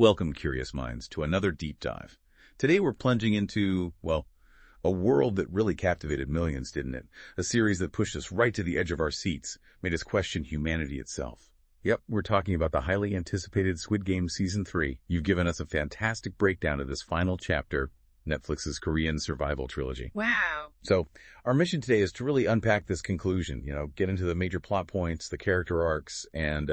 Welcome, curious minds, to another deep dive. Today we're plunging into, well, a world that really captivated millions, didn't it? A series that pushed us right to the edge of our seats, made us question humanity itself. Yep, we're talking about the highly anticipated Squid Game Season 3. You've given us a fantastic breakdown of this final chapter, Netflix's Korean survival trilogy. Wow. So, our mission today is to really unpack this conclusion, get into the major plot points, the character arcs, and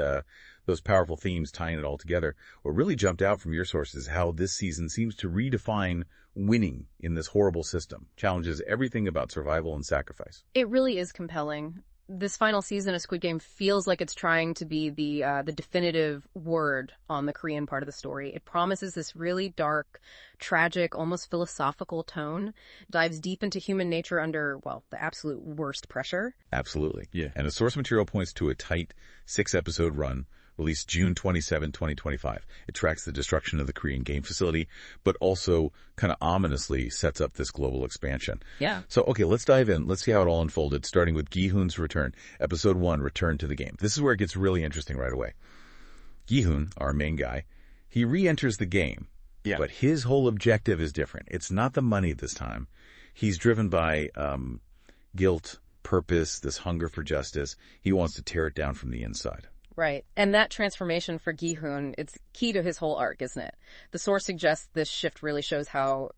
those powerful themes tying it all together. What really jumped out from your sources is how this season seems to redefine winning in this horrible system, challenges everything about survival and sacrifice. It really is compelling. This final season of Squid Game feels like it's trying to be the definitive word on the Korean part of the story. It promises this really dark, tragic, almost philosophical tone, dives deep into human nature under, well, the absolute worst pressure. Absolutely. Yeah. And the source material points to a tight 6-episode run, released June 27, 2025. It tracks the destruction of the Korean game facility, but also kind of ominously sets up this global expansion. Yeah. So, okay, let's dive in. Let's see how it all unfolded, starting with Gi-hun's return. Episode 1, Return to the Game. This is where it gets really interesting right away. Gi-hun, our main guy, he re-enters the game, but his whole objective is different. It's not the money this time. He's driven by guilt, purpose, this hunger for justice. He wants to tear it down from the inside. Right. And that transformation for Gi-hun, it's key to his whole arc, isn't it? The source suggests this shift really shows how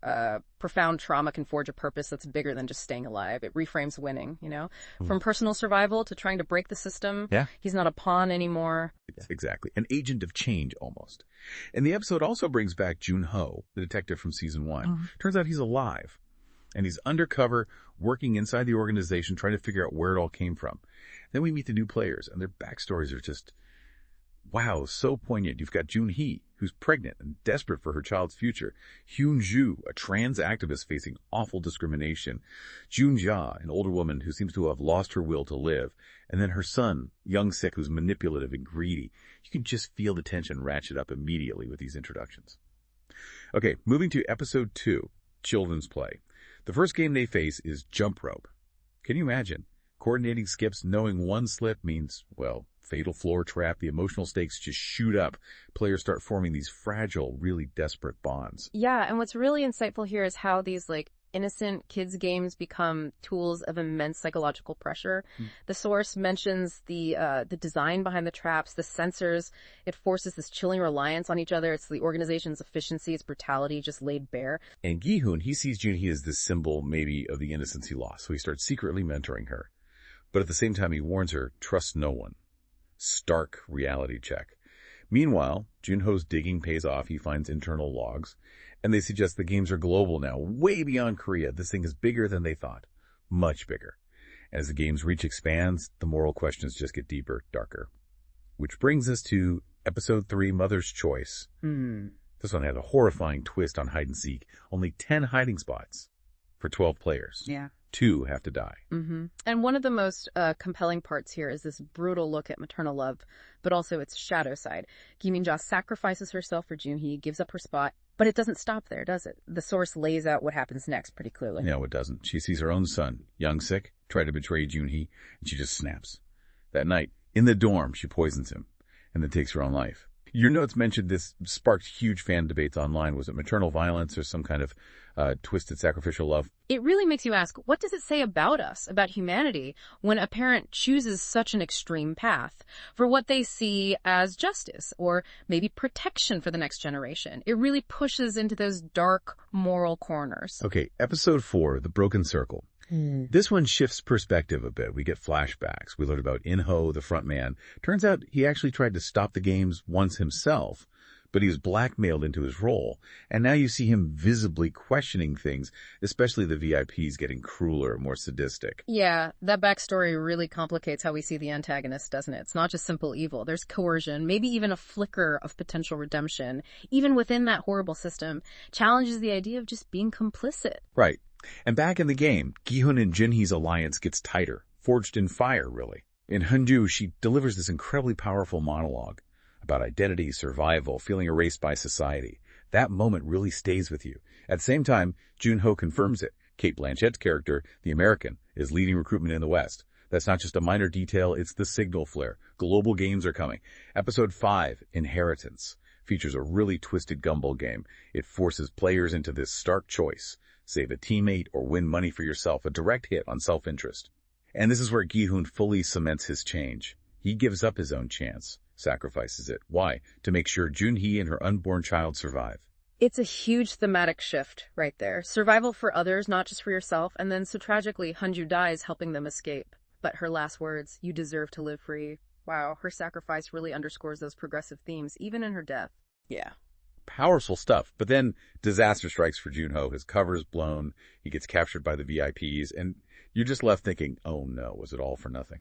profound trauma can forge a purpose that's bigger than just staying alive. It reframes winning, From personal survival to trying to break the system. Yeah. He's not a pawn anymore. Exactly. An agent of change, almost. And the episode also brings back Jun-ho, the detective from season 1. Turns out he's alive. And he's undercover, working inside the organization, trying to figure out where it all came from. Then we meet the new players, and their backstories are just, wow, so poignant. You've got Jun-hee, who's pregnant and desperate for her child's future. Hyun-ju, a trans activist facing awful discrimination. Jun-ja, an older woman who seems to have lost her will to live. And then her son, Young-sik, who's manipulative and greedy. You can just feel the tension ratchet up immediately with these introductions. Okay, moving to episode 2, Children's Play. The first game they face is jump rope. Can you imagine? Coordinating skips, knowing one slip means, well, fatal floor trap. The emotional stakes just shoot up. Players start forming these fragile, really desperate bonds. Yeah, and what's really insightful here is how these, innocent kids' games become tools of immense psychological pressure. The source mentions the design behind the traps, the sensors. It forces this chilling reliance on each other. It's the organization's efficiency, its brutality just laid bare. And Gi-hun, he sees Jun-hee as this symbol, maybe, of the innocence he lost, so he starts secretly mentoring her. But at the same time, he warns her, trust no one. Stark reality check. Meanwhile, Jun-ho's digging pays off. He finds internal logs, and they suggest the games are global now, way beyond Korea. This thing is bigger than they thought. Much bigger. As the game's reach expands, the moral questions just get deeper, darker. Which brings us to episode 3, Mother's Choice. This one has a horrifying twist on hide and seek. Only 10 hiding spots for 12 players. Yeah. 2 have to die. And one of the most compelling parts here is this brutal look at maternal love, but also its shadow side. Gi Min-ja sacrifices herself for Jun-hee, gives up her spot, but it doesn't stop there, does it? The source lays out what happens next pretty clearly. No, it doesn't. She sees her own son, Young-sik, try to betray Jun-hee, and she just snaps. That night, in the dorm, she poisons him, and then takes her own life. Your notes mentioned this sparked huge fan debates online. Was it maternal violence or some kind of twisted sacrificial love? It really makes you ask, what does it say about us, about humanity, when a parent chooses such an extreme path for what they see as justice or maybe protection for the next generation? It really pushes into those dark moral corners. Okay, episode 4, The Broken Circle. This one shifts perspective a bit. We get flashbacks. We learn about In-ho, the front man. Turns out he actually tried to stop the games once himself, but he was blackmailed into his role. And now you see him visibly questioning things, especially the VIPs getting crueler, more sadistic. Yeah, that backstory really complicates how we see the antagonist, doesn't it? It's not just simple evil. There's coercion, maybe even a flicker of potential redemption, even within that horrible system. Challenges the idea of just being complicit. Right. And back in the game, Gi-hun and Jun-hee's alliance gets tighter, forged in fire, really. In Hyun-ju, she delivers this incredibly powerful monologue about identity, survival, feeling erased by society. That moment really stays with you. At the same time, Jun-ho confirms it. Cate Blanchett's character, the American, is leading recruitment in the West. That's not just a minor detail, it's the signal flare. Global games are coming. Episode 5, Inheritance. features a really twisted gumball game. It forces players into this stark choice: save a teammate or win money for yourself, a direct hit on self-interest. And this is where Gi-hun fully cements his change. He gives up his own chance, sacrifices it. Why? To make sure Jun-hee and her unborn child survive. It's a huge thematic shift right there. Survival for others, not just for yourself, and then so tragically, Hunju dies helping them escape. But her last words, "You deserve to live free." Wow, her sacrifice really underscores those progressive themes, even in her death. Yeah. Powerful stuff. But then disaster strikes for Jun-ho. His cover is blown. He gets captured by the VIPs. And you're just left thinking, oh no, was it all for nothing?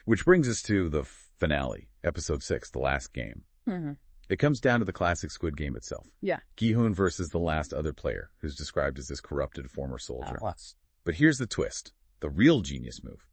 Which brings us to the finale, episode 6, the last game. Mm-hmm. It comes down to the classic Squid Game itself. Yeah. Gi-hun versus the last other player, who's described as this corrupted former soldier. Oh. But here's the twist, the real genius move.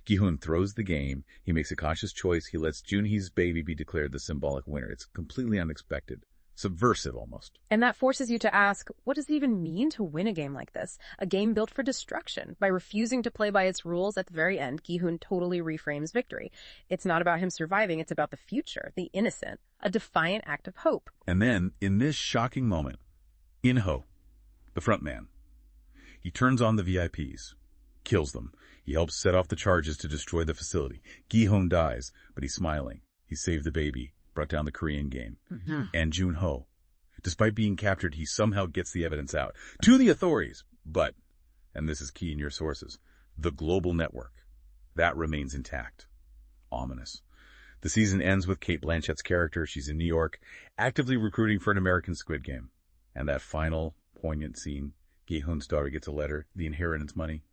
Gi-hun throws the game. He makes a conscious choice. He lets Jun-hee's baby be declared the symbolic winner. It's completely unexpected. Subversive, almost. And that forces you to ask, what does it even mean to win a game like this? A game built for destruction. By refusing to play by its rules at the very end, Gi-hun totally reframes victory. It's not about him surviving, it's about the future, the innocent, a defiant act of hope. And then, in this shocking moment, In-ho, the front man, he turns on the VIPs, kills them. He helps set off the charges to destroy the facility. Gi-hun dies, but he's smiling. He saved the baby, brought down the Korean game. Mm-hmm. And Jun-ho, despite being captured, he somehow gets the evidence out to the authorities. But, and this is key in your sources, the global network, that remains intact. Ominous. The season ends with Cate Blanchett's character. She's in New York, actively recruiting for an American Squid Game. And that final, poignant scene, Gi-hun's daughter gets a letter, the inheritance money,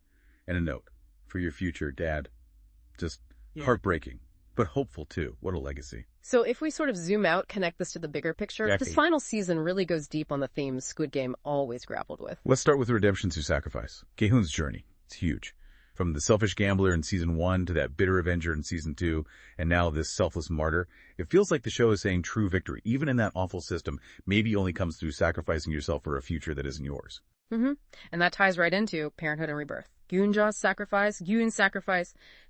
and a note. For your future, Dad. Just heartbreaking, but hopeful too. What a legacy. So if we sort of zoom out, connect this to the bigger picture, this final season really goes deep on the themes Squid Game always grappled with. Let's start with the redemption through sacrifice. Gi-hun's journey. It's huge. From the selfish gambler in season 1 to that bitter avenger in season 2, and now this selfless martyr. It feels like the show is saying true victory, even in that awful system, maybe only comes through sacrificing yourself for a future that isn't yours. Mm-hmm. And that ties right into Parenthood and Rebirth. Gi-hun's sacrifice,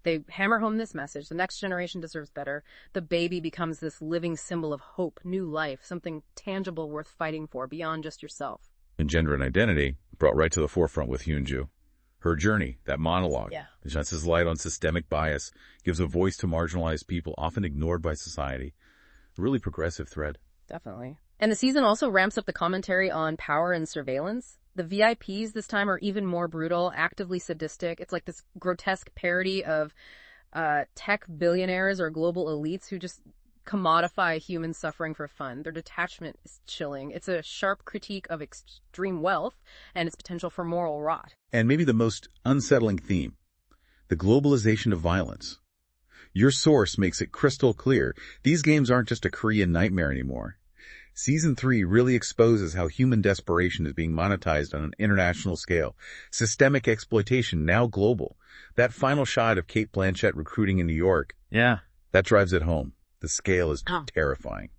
they hammer home this message. The next generation deserves better. The baby becomes this living symbol of hope, new life, something tangible worth fighting for beyond just yourself. And gender and identity brought right to the forefront with Hyunju. Her journey, that monologue, shines light on systemic bias, gives a voice to marginalized people often ignored by society. A really progressive thread. Definitely. And the season also ramps up the commentary on power and surveillance. The VIPs this time are even more brutal, actively sadistic. It's like this grotesque parody of tech billionaires or global elites who just commodify human suffering for fun. Their detachment is chilling. It's a sharp critique of extreme wealth and its potential for moral rot. And maybe the most unsettling theme, the globalization of violence. Your source makes it crystal clear. These games aren't just a Korean nightmare anymore. Season 3 really exposes how human desperation is being monetized on an international scale. Systemic exploitation, now global. That final shot of Cate Blanchett recruiting in New York. Yeah. That drives it home. The scale is terrifying.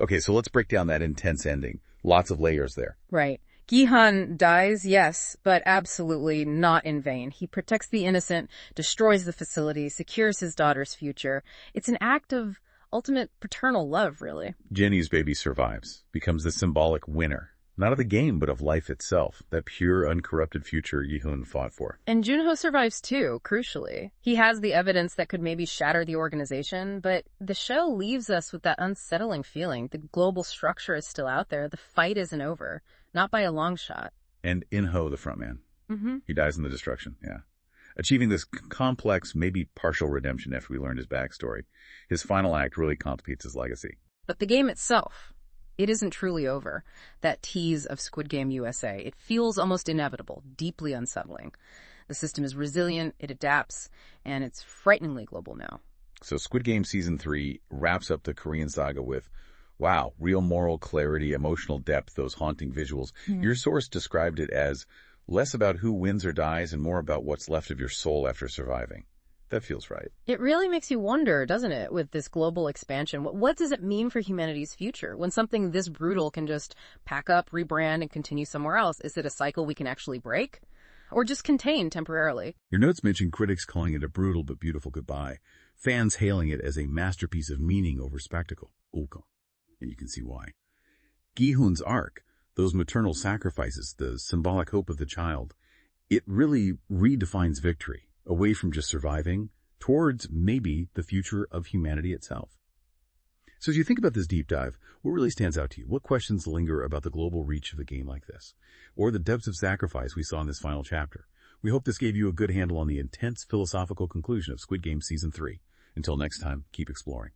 Okay, so let's break down that intense ending. Lots of layers there. Right. Gi-hun dies, yes, but absolutely not in vain. He protects the innocent, destroys the facility, secures his daughter's future. It's an act of ultimate paternal love, really. Jenny's baby survives, becomes the symbolic winner. Not of the game, but of life itself. That pure, uncorrupted future Gi-hun fought for. And Jun-ho survives too, crucially. He has the evidence that could maybe shatter the organization, but the show leaves us with that unsettling feeling. The global structure is still out there. The fight isn't over. Not by a long shot. And In-ho, the front man. Mm-hmm. He dies in the destruction, achieving this complex, maybe partial redemption after we learned his backstory. His final act really completes his legacy. But the game itself, it isn't truly over. That tease of Squid Game USA, it feels almost inevitable, deeply unsettling. The system is resilient, it adapts, and it's frighteningly global now. So Squid Game Season 3 wraps up the Korean saga with, wow, real moral clarity, emotional depth, those haunting visuals. Your source described it as less about who wins or dies and more about what's left of your soul after surviving. That feels right. It really makes you wonder, doesn't it, with this global expansion? What does it mean for humanity's future? When something this brutal can just pack up, rebrand, and continue somewhere else, is it a cycle we can actually break? Or just contain temporarily? Your notes mention critics calling it a brutal but beautiful goodbye, fans hailing it as a masterpiece of meaning over spectacle. And you can see why. Gi-hun's arc, those maternal sacrifices, the symbolic hope of the child, it really redefines victory, away from just surviving, towards maybe the future of humanity itself. So as you think about this deep dive, what really stands out to you? What questions linger about the global reach of a game like this? Or the depths of sacrifice we saw in this final chapter? We hope this gave you a good handle on the intense philosophical conclusion of Squid Game Season 3. Until next time, keep exploring.